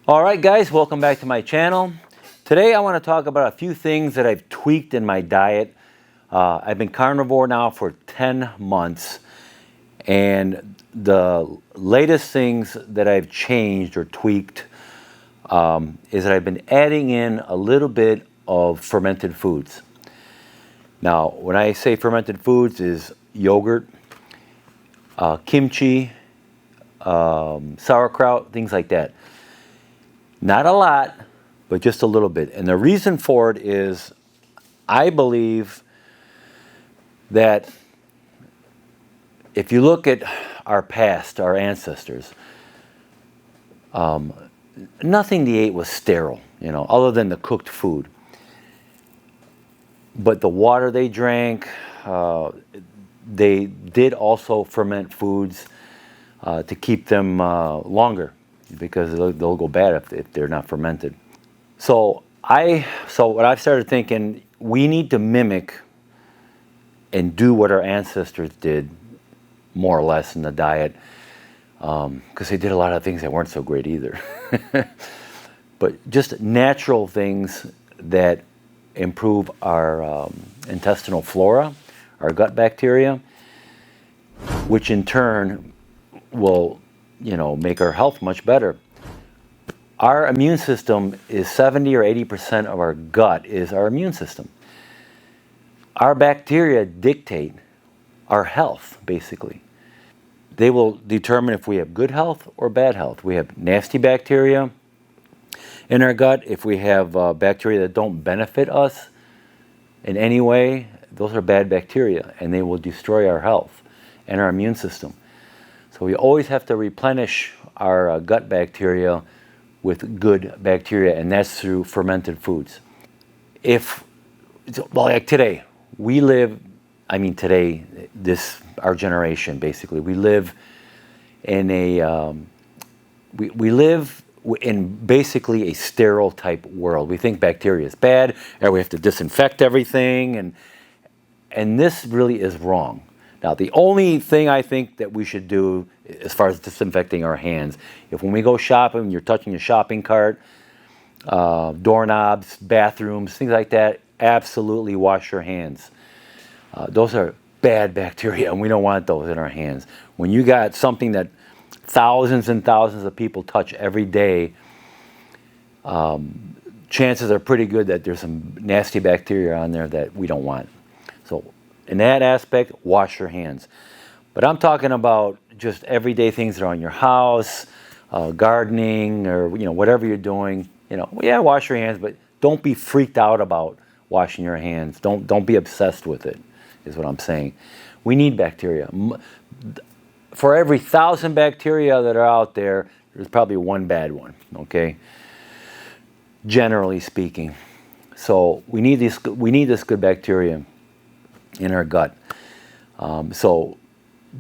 All right, guys, welcome back to my channel. Today I want to talk about a few things that I've tweaked in my diet. I've been carnivore now for 10 months, and the latest things that I've changed or tweaked is that I've been adding in a little bit of fermented foods. Now, when I say fermented foods, is yogurt, kimchi, sauerkraut, things like that. Not a lot, but just a little bit. And the reason for it is I believe that if you look at our past, our ancestors, nothing they ate was sterile, other than the cooked food. But the water they drank, they did also ferment foods to keep them longer, because they'll go bad if they're not fermented. So what I've started thinking, we need to mimic and do what our ancestors did, more or less, in the diet, because they did a lot of things that weren't so great either. But just natural things that improve our intestinal flora, our gut bacteria, which in turn will make our health much better. Our immune system is 70 or 80% of our gut is our immune system. Our bacteria dictate our health, basically. They will determine if we have good health or bad health. We have nasty bacteria in our gut. If we have bacteria that don't benefit us in any way, those are bad bacteria, and they will destroy our health and our immune system. So we always have to replenish our gut bacteria with good bacteria, and that's through fermented foods. Like today, our generation, basically, we live in we live in basically a sterile type world. We think bacteria is bad, and we have to disinfect everything, and this really is wrong. Now, the only thing I think that we should do as far as disinfecting our hands, if when we go shopping, you're touching a shopping cart, doorknobs, bathrooms, things like that, absolutely wash your hands. Those are bad bacteria, and we don't want those in our hands. When you got something that thousands and thousands of people touch every day, chances are pretty good that there's some nasty bacteria on there that we don't want. So in that aspect, wash your hands. But I'm talking about just everyday things that are on your house, gardening, or whatever you're doing. Wash your hands, but don't be freaked out about washing your hands. Don't be obsessed with it, is what I'm saying. We need bacteria. For every 1,000 bacteria that are out there, there's probably one bad one, okay? Generally speaking. So we need this good bacteria in our gut. So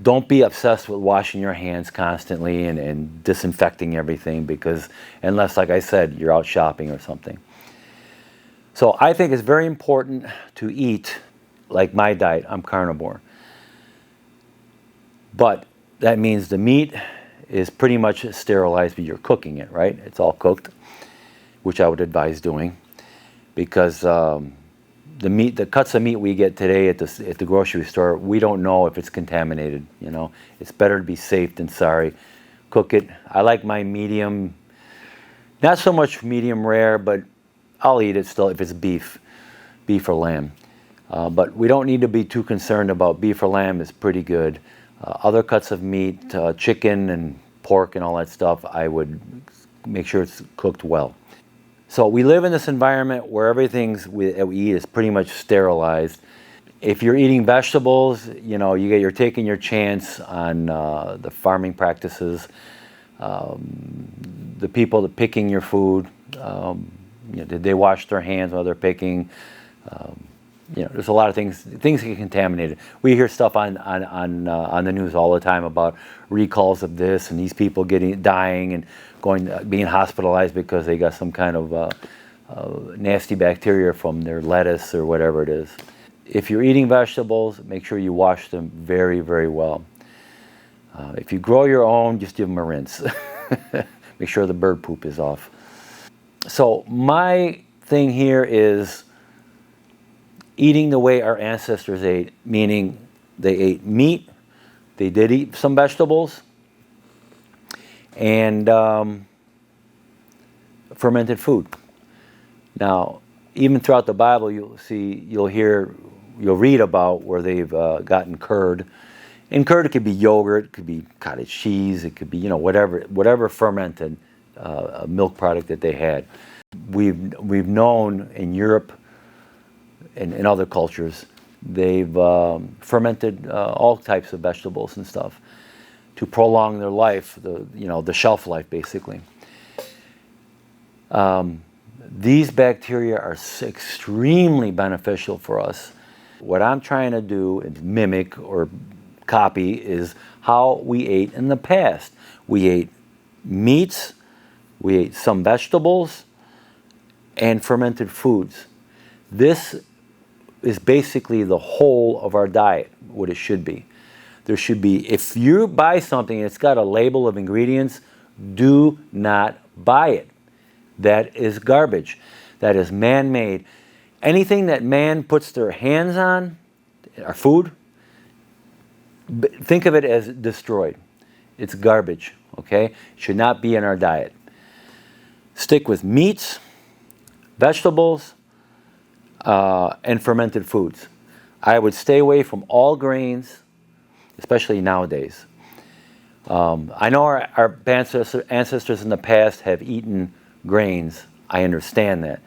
don't be obsessed with washing your hands constantly and disinfecting everything, because unless, like I said, you're out shopping or something. So I think it's very important to eat like my diet. I'm carnivore. But that means the meat is pretty much sterilized, but you're cooking it, right? It's all cooked, which I would advise doing, because the cuts of meat we get today at the grocery store, we don't know if it's contaminated. It's better to be safe than sorry. Cook it. I like my medium, not so much medium rare, but I'll eat it still if it's beef or lamb. But we don't need to be too concerned about beef or lamb. It's pretty good. Other cuts of meat, chicken and pork and all that stuff, I would make sure it's cooked well. So we live in this environment where everything that we eat is pretty much sterilized. If you're eating vegetables, you're taking your chance on the farming practices, the people that picking your food. Did they wash their hands while they're picking? There's a lot of things get contaminated. We hear stuff on the news all the time about recalls of this and these people dying and being hospitalized because they got some kind of nasty bacteria from their lettuce or whatever it is. If you're eating vegetables, make sure you wash them very, very well. If you grow your own, just give them a rinse. make sure the bird poop is off. So my thing here is eating the way our ancestors ate, meaning they ate meat, they did eat some vegetables, and fermented food. Now, even throughout the Bible, you'll read about where they've gotten curd. And curd, it could be yogurt, it could be cottage cheese, it could be, whatever fermented milk product that they had. We've known in Europe and in other cultures, they've fermented all types of vegetables and stuff to prolong their life, the shelf life, basically. These bacteria are extremely beneficial for us. What I'm trying to do and mimic or copy is how we ate in the past. We ate meats, we ate some vegetables, and fermented foods. This is basically the whole of our diet, what it should be. There should be, if you buy something and it's got a label of ingredients, do not buy it. That is garbage. That is man-made. Anything that man puts their hands on, our food, think of it as destroyed. It's garbage, okay? It should not be in our diet. Stick with meats, vegetables, and fermented foods. I would stay away from all grains, especially nowadays. I know our ancestors in the past have eaten grains. I understand that.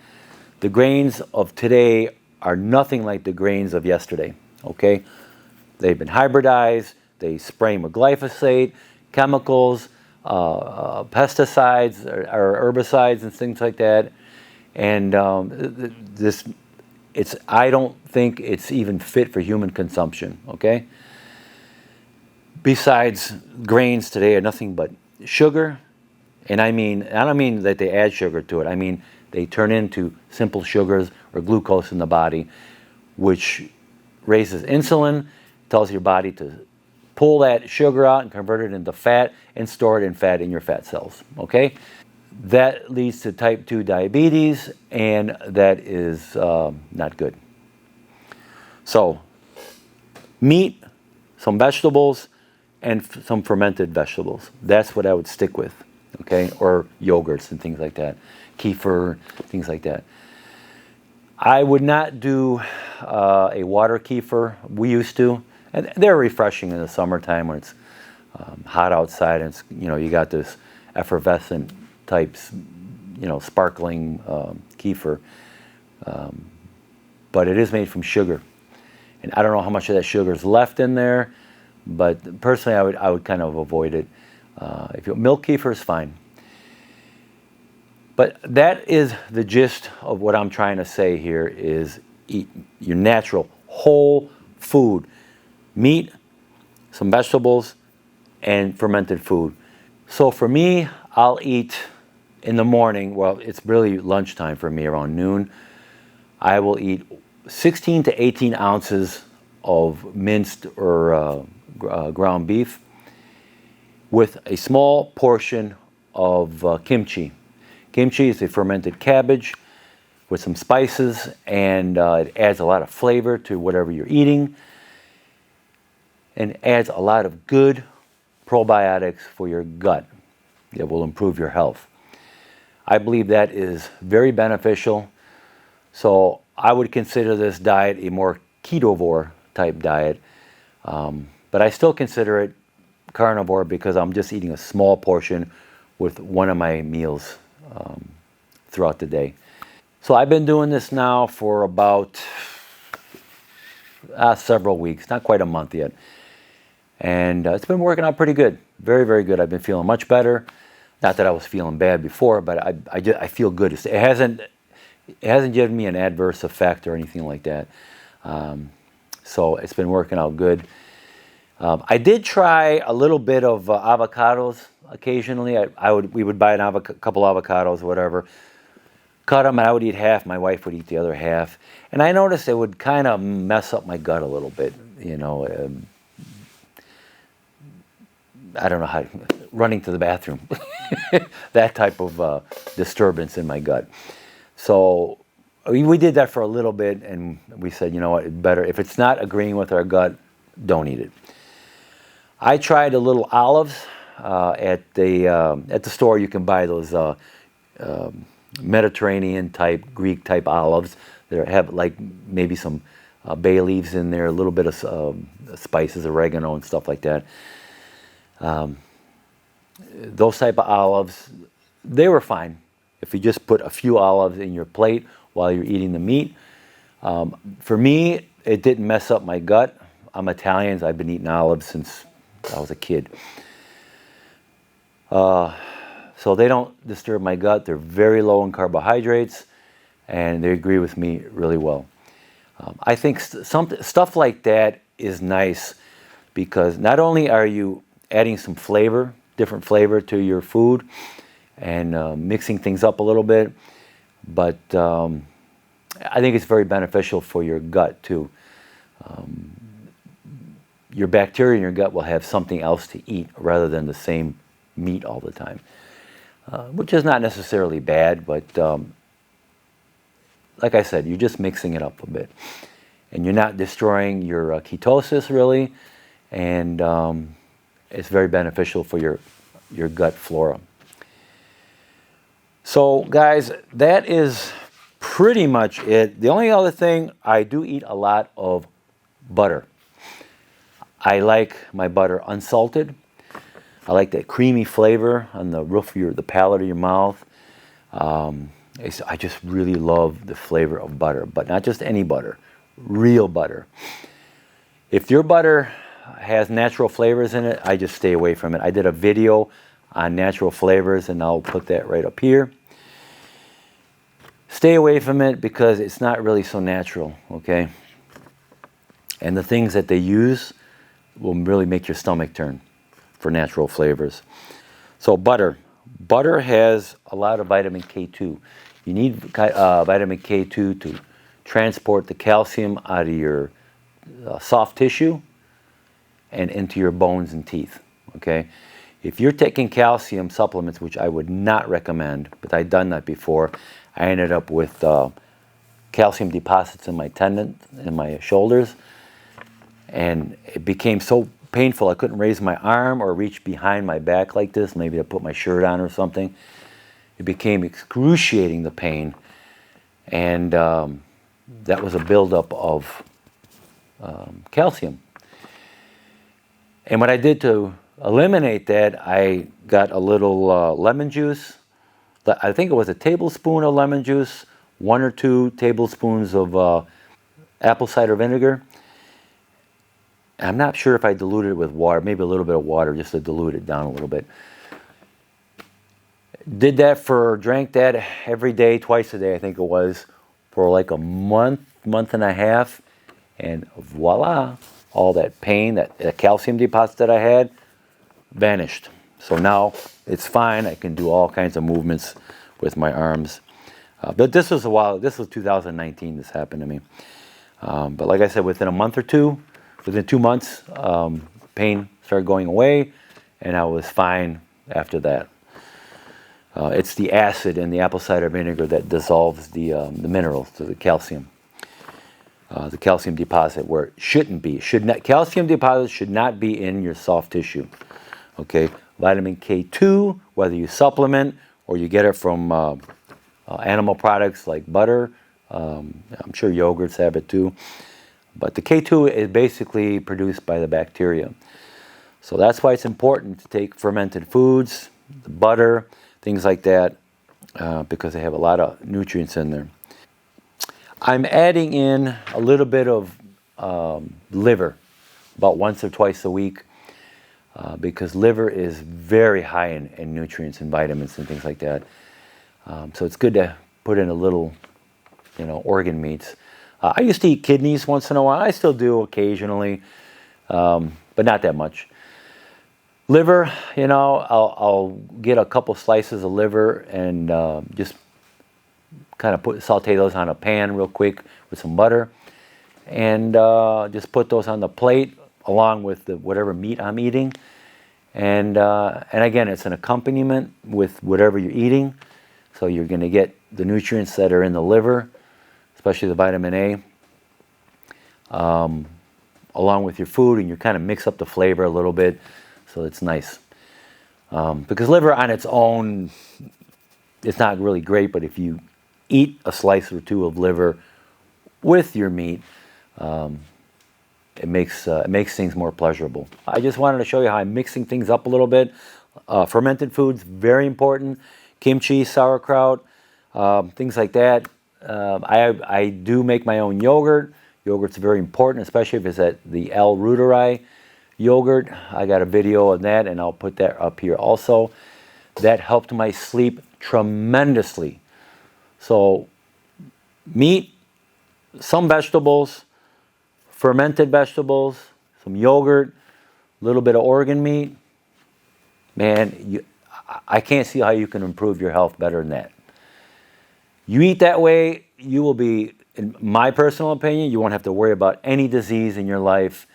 The grains of today are nothing like the grains of yesterday, okay? They've been hybridized, they spray them with glyphosate, chemicals, pesticides, or herbicides and things like that. And I don't think it's even fit for human consumption, okay? Besides, grains today are nothing but sugar. And I don't mean that they add sugar to it. I mean, they turn into simple sugars or glucose in the body, which raises insulin, tells your body to pull that sugar out and convert it into fat and store it in fat in your fat cells, okay? That leads to type 2 diabetes, and that is not good. So, meat, some vegetables, and some fermented vegetables. That's what I would stick with, okay? Or yogurts and things like that. Kefir, things like that. I would not do a water kefir. We used to. And they're refreshing in the summertime when it's hot outside and it's, you got this effervescent types, sparkling kefir. But it is made from sugar. And I don't know how much of that sugar is left in there, but personally I would kind of avoid it. Milk kefir is fine. But that is the gist of what I'm trying to say here is eat your natural, whole food. Meat, some vegetables, and fermented food. So for me, I'll eat in the morning, well, it's really lunchtime for me, around noon. I will eat 16 to 18 ounces of minced or ground beef with a small portion of kimchi. Kimchi is a fermented cabbage with some spices, and it adds a lot of flavor to whatever you're eating and adds a lot of good probiotics for your gut that will improve your health. I believe that is very beneficial. So I would consider this diet a more ketovore type diet, but I still consider it carnivore because I'm just eating a small portion with one of my meals throughout the day. So I've been doing this now for about several weeks, not quite a month yet. And it's been working out pretty good. Very, very good. I've been feeling much better. Not that I was feeling bad before, but I feel good. It hasn't given me an adverse effect or anything like that. So it's been working out good. I did try a little bit of avocados occasionally. We would buy a couple avocados or whatever, cut them, and I would eat half. My wife would eat the other half. And I noticed it would kind of mess up my gut a little bit, I don't know how. running to the bathroom. That type of disturbance in my gut. So we did that for a little bit, and we said, you know what, better, if it's not agreeing with our gut, don't eat it. I tried a little olives at the store. You can buy those Mediterranean type, Greek type olives that have like maybe some bay leaves in there, a little bit of spices, oregano and stuff like that. Those type of olives, they were fine. If you just put a few olives in your plate while you're eating the meat. For me, it didn't mess up my gut. I'm Italian, so I've been eating olives since I was a kid. So they don't disturb my gut. They're very low in carbohydrates, and they agree with me really well. I think stuff like that is nice because not only are you adding some flavor, different flavor to your food, and mixing things up a little bit, but I think it's very beneficial for your gut too. Your bacteria in your gut will have something else to eat rather than the same meat all the time, which is not necessarily bad, but like I said, you're just mixing it up a bit. And you're not destroying your ketosis really, and it's very beneficial for your gut flora. So guys, that is pretty much it. The only other thing, I do eat a lot of butter. I like my butter unsalted. I like that creamy flavor on the roof of the palate of your mouth. I just really love the flavor of butter, but not just any butter, real butter. If your butter has natural flavors in it, I just stay away from it. I did a video on natural flavors, and I'll put that right up here. Stay away from it because it's not really so natural, okay? And the things that they use will really make your stomach turn for natural flavors. So butter. Butter has a lot of vitamin K2. You need vitamin K2 to transport the calcium out of your soft tissue and into your bones and teeth, okay? If you're taking calcium supplements, which I would not recommend, but I've done that before, I ended up with calcium deposits in my tendon, in my shoulders, and it became so painful I couldn't raise my arm or reach behind my back like this, maybe to put my shirt on or something. It became excruciating, the pain, and that was a buildup of calcium. And what I did to eliminate that, I got a little lemon juice. I think it was a tablespoon of lemon juice, 1 or 2 tablespoons of apple cider vinegar. I'm not sure if I diluted it with water, maybe a little bit of water just to dilute it down a little bit. Drank that every day, twice a day I think it was, for like a month and a half, and voila, all that pain, that calcium deposit that I had, vanished. So now it's fine. I can do all kinds of movements with my arms. But this was 2019 this happened to me. But like I said, within a month or two, within 2 months, pain started going away, and I was fine after that. It's the acid in the apple cider vinegar that dissolves the minerals, the calcium deposit where it shouldn't be. Calcium deposits should not be in your soft tissue. Okay, vitamin K2, whether you supplement or you get it from animal products like butter, I'm sure yogurts have it too. But the K2 is basically produced by the bacteria. So that's why it's important to take fermented foods, butter, things like that, because they have a lot of nutrients in there. I'm adding in a little bit of liver, about once or twice a week, because liver is very high in nutrients and vitamins and things like that. So it's good to put in a little, organ meats. I used to eat kidneys once in a while. I still do occasionally, but not that much. Liver, I'll get a couple slices of liver and just kind of saute those on a pan real quick with some butter, and just put those on the plate along with whatever meat I'm eating, And again, it's an accompaniment with whatever you're eating. So you're going to get the nutrients that are in the liver, especially the vitamin A, along with your food, and you kind of mix up the flavor a little bit, so it's nice. Because liver on its own, it's not really great, but if you eat a slice or two of liver with your meat, it makes things more pleasurable. I just wanted to show you how I'm mixing things up a little bit. Fermented foods, very important. Kimchi, sauerkraut, things like that. I do make my own yogurt. Yogurt's very important, especially if it's at the L. reuteri yogurt. I got a video of that, and I'll put that up here also. That helped my sleep tremendously. So, meat, some vegetables, fermented vegetables, some yogurt, a little bit of organ meat. Man, I can't see how you can improve your health better than that. You eat that way, you will be, in my personal opinion, you won't have to worry about any disease in your life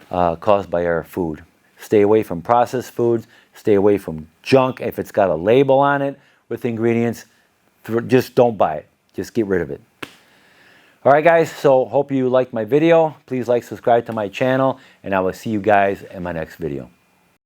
caused by our food. Stay away from processed foods. Stay away from junk. If it's got a label on it with ingredients, just don't buy it. Just get rid of it. All right, guys, so hope you liked my video. Please like, subscribe to my channel, and I will see you guys in my next video.